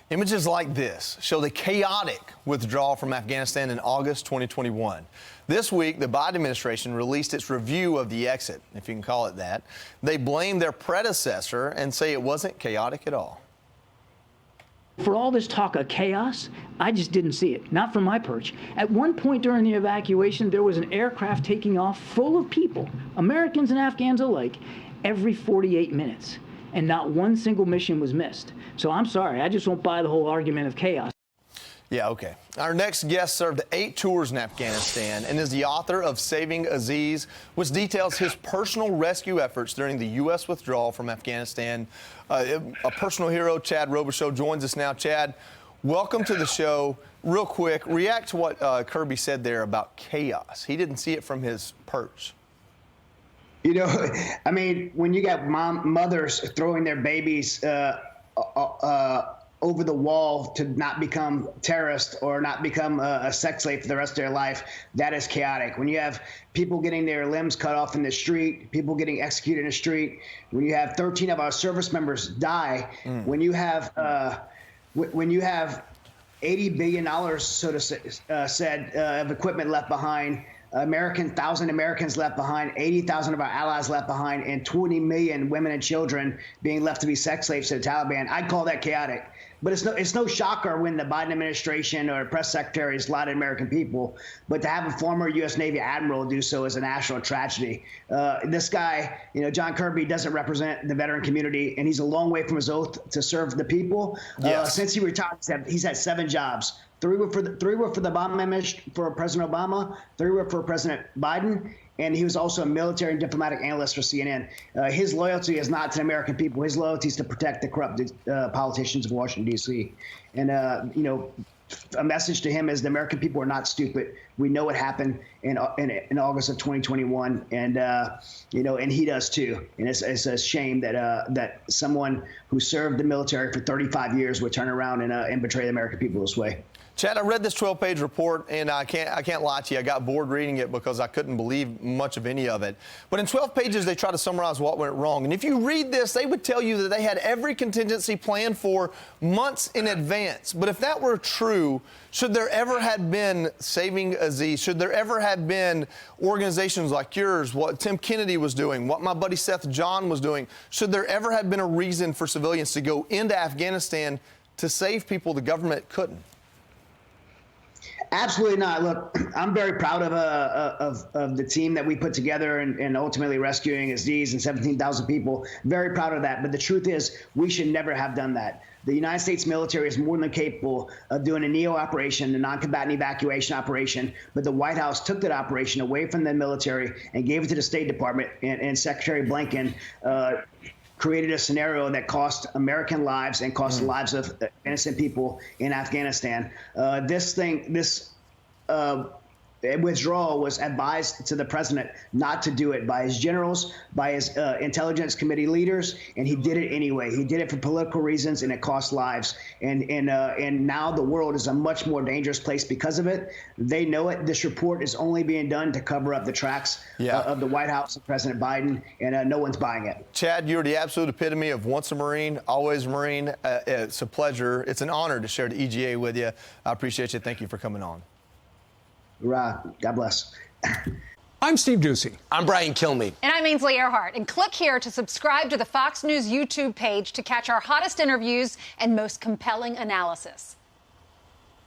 Images like this show the chaotic withdrawal from Afghanistan in August 2021. This week, the Biden administration released its review of the exit, if you can call it that. They blame their predecessor and say it wasn't chaotic at all. For all this talk of chaos, I just didn't see it, not from my perch. At one point during the evacuation, there was an aircraft taking off full of people, Americans and Afghans alike, every 48 minutes. And not one single mission was missed. So I'm sorry, I just won't buy the whole argument of chaos. Yeah, okay. Our next guest served 8 tours in Afghanistan and is the author of Saving Aziz, which details his personal rescue efforts during the U.S. withdrawal from Afghanistan. A personal hero, Chad Robichaux, joins us now. Chad, welcome to the show. Real quick, react to what Kirby said there about chaos. He didn't see it from his perch. You know, I mean, when you got mothers throwing their babies over the wall to not become terrorists or not become a sex slave for the rest of their life, that is chaotic. When you have people getting their limbs cut off in the street, people getting executed in the street, when you have 13 of our service members die, when you have $80 billion, so to said, of equipment left behind, 1,000 Americans left behind, 80,000 of our allies left behind, and 20 million women and children being left to be sex slaves to the Taliban. I'd call that chaotic. But it's no shocker when the Biden administration or press secretaries lie to American people. But to have a former U.S. Navy admiral do so is a national tragedy. This guy, you know, John Kirby, doesn't represent the veteran community, and he's a long way from his oath to serve the people. Yes. Since he retired, he's had 7 jobs. 3 were for the Obama administration, for President Obama. 3 were for President Biden. And he was also a military and diplomatic analyst for CNN. His loyalty is not to the American people. His loyalty is to protect the corrupt politicians of Washington, D.C. And, you know, a message to him is the American people are not stupid. We know what happened in August of 2021. And, you know, and he does too. And it's a shame that that someone who served the military for 35 years would turn around and betray the American people this way. Chad, I read this 12-page report, and I can't lie to you. I got bored reading it because I couldn't believe much of any of it. But in 12 pages, they try to summarize what went wrong. And if you read this, they would tell you that they had every contingency planned for months in advance. But if that were true, should there ever have been Saving Aziz? Should there ever have been organizations like yours, what Tim Kennedy was doing, what my buddy Seth John was doing? Should there ever have been a reason for civilians to go into Afghanistan to save people the government couldn't? Absolutely not. Look, I'm very proud of the team that we put together and ultimately rescuing Aziz and 17,000 people. Very proud of that. But the truth is, we should never have done that. The United States military is more than capable of doing a NEO operation, a non-combatant evacuation operation. But the White House took that operation away from the military and gave it to the State Department. And Secretary Blinken created a scenario that cost American lives and cost the lives of innocent people in Afghanistan. This withdrawal was advised to the president not to do it by his generals, by his intelligence committee leaders, and he did it anyway. He did it for political reasons, and it cost lives. And now the world is a much more dangerous place because of it. They know it. This report is only being done to cover up the tracks of the White House and President Biden, and no one's buying it. Chad, you're the absolute epitome of once a Marine, always a Marine. It's a pleasure. It's an honor to share the EGA with you. I appreciate you. Thank you for coming on. God bless. I'm Steve Ducey. I'm Brian Kilmeade. And I'm Ainsley Earhart. And click here to subscribe to the Fox News YouTube page to catch our hottest interviews and most compelling analysis.